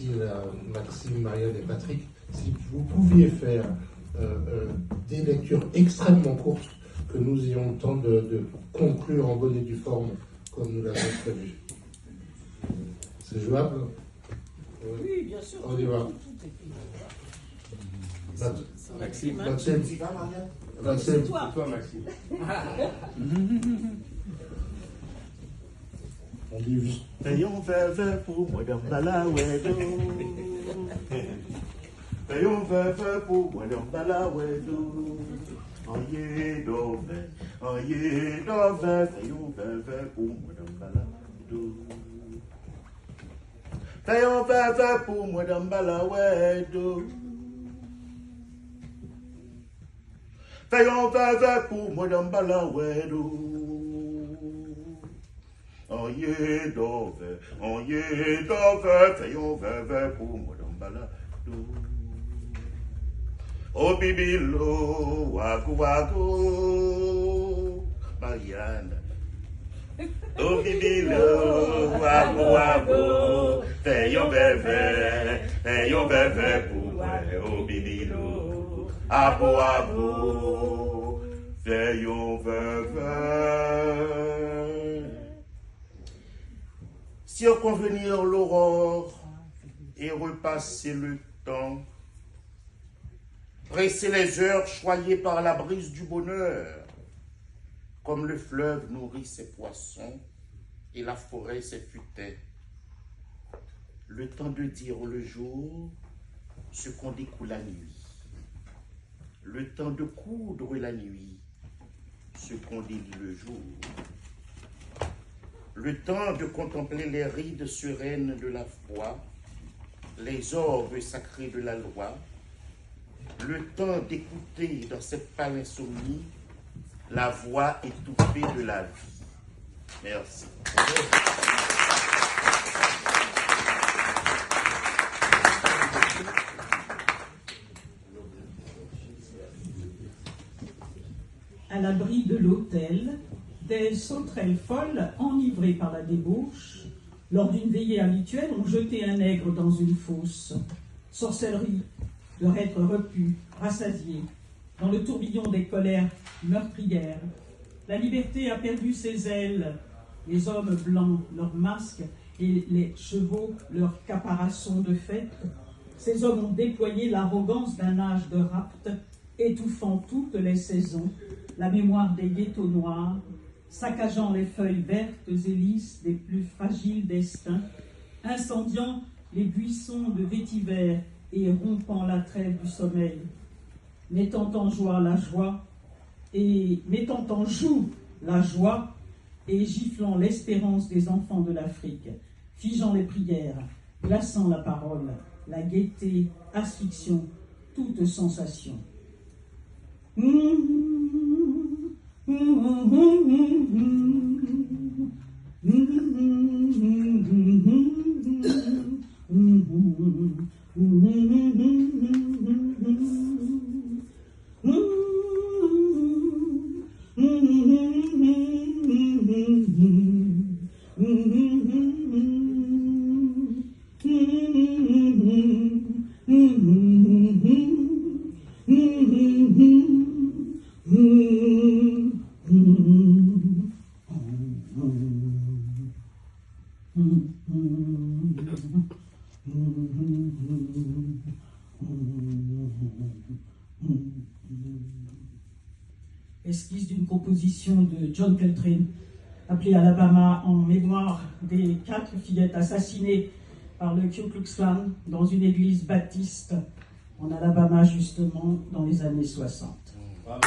Cécile, Maxime, Marianne et Patrick, si vous pouviez faire des lectures extrêmement courtes, que nous ayons le temps de conclure en bonne et due forme, comme nous l'avons prévu. C'est jouable? Oui, bien sûr. On y va. Maxime. Maxime. C'est toi. Maxime. On dit juste. Payons veuve pour Madame Balawedo. Payons veuve pour Madame Balawedo. Oyez d'ove, payons veuve pour Madame Balawedo. Payons veuve pour Madame Balawedo. Payons veuve pour Madame Balawedo. Oyez d'ove, payons veuve pour Madame Balawedo. Oh bibilo, wago wago, Marianne. Oh bibilo, wago wago, payons veuve pour moi. Oh bibilo, abo, payons veuve. Circonvenir l'aurore et repasser le temps. Presser les heures choyées par la brise du bonheur, comme le fleuve nourrit ses poissons et la forêt ses futaies. Le temps de dire le jour ce qu'on découle la nuit. Le temps de coudre la nuit ce qu'on délie le jour. Le temps de contempler les rides sereines de la foi, les orbes sacrés de la loi. Le temps d'écouter dans cette pâle insomnie la voix étouffée de la vie. Merci. À l'abri de l'autel, des sauterelles folles, enivrées par la débauche, lors d'une veillée habituelle, ont jeté un nègre dans une fosse. Sorcellerie, leur être repu, rassasié, dans le tourbillon des colères meurtrières. La liberté a perdu ses ailes, les hommes blancs leurs masques et les chevaux leurs caparaçons de fête. Ces hommes ont déployé l'arrogance d'un âge de rapt, étouffant toutes les saisons, la mémoire des ghettos noirs, saccageant les feuilles vertes et lisses des plus fragiles destins, incendiant les buissons de vétiver et rompant la trêve du sommeil, mettant en joie la joie et mettant en joue la joie et giflant l'espérance des enfants de l'Afrique, figeant les prières, glaçant la parole, la gaieté, asphyxiant toute sensation. Esquisse d'une composition de John Coltrane, appelée Alabama en mémoire des 4 fillettes assassinées par le Ku Klux Klan dans une église baptiste en Alabama, justement, dans les années 60. Bravo.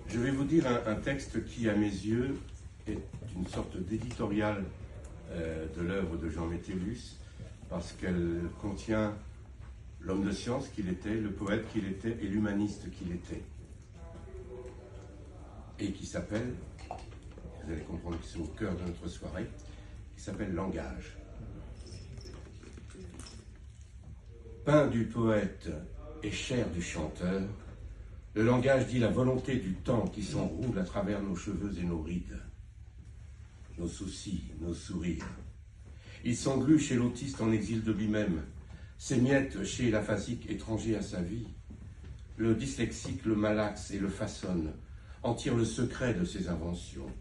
Je vais vous dire un texte qui, à mes yeux, est une sorte d'éditorial de l'œuvre de Jean Métellus, parce qu'elle contient l'homme de science qu'il était, le poète qu'il était et l'humaniste qu'il était. Et qui s'appelle, vous allez comprendre que c'est au cœur de notre soirée, qui s'appelle Langage. Pain du poète et chair du chanteur, Le langage dit la volonté du temps qui s'enroule à travers nos cheveux et nos rides, nos soucis, nos sourires. Il s'englue chez l'autiste en exil de lui-même, s'émiette chez l'aphasique étranger à sa vie. Le dyslexique le malaxe et le façonne, en tire le secret de ses inventions.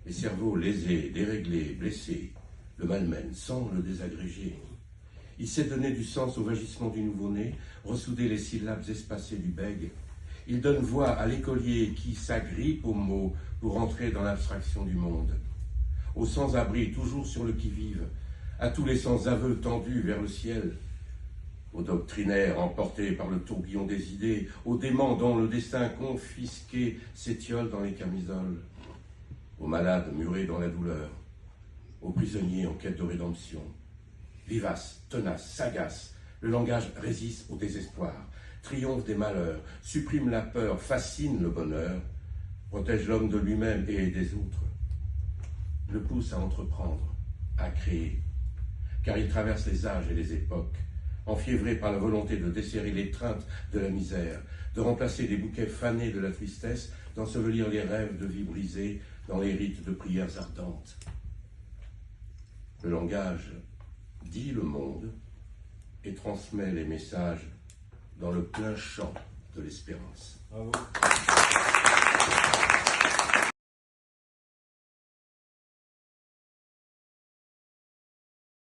Les cerveaux lésés, déréglés, blessés, le malmènent sans le désagréger. Il sait donner du sens au vagissement du nouveau-né, ressouder les syllabes espacées du bègue. Il donne voix à l'écolier qui s'agrippe aux mots pour entrer dans l'abstraction du monde. Aux sans-abri, toujours sur le qui-vive, à tous les sans-aveux tendus vers le ciel, aux doctrinaires emportés par le tourbillon des idées, aux déments dont le destin confisqué s'étiole dans les camisoles, aux malades murés dans la douleur, aux prisonniers en quête de rédemption. Vivace, tenace, sagace, le langage résiste au désespoir, triomphe des malheurs, supprime la peur, fascine le bonheur, protège l'homme de lui-même et des autres, le pousse à entreprendre, à créer, car il traverse les âges et les époques, enfiévré par la volonté de desserrer l'étreinte de la misère, de remplacer les bouquets fanés de la tristesse, d'ensevelir les rêves de vie brisés dans les rites de prières ardentes. Le langage dit le monde et transmet les messages dans le plein champ de l'espérance. Bravo.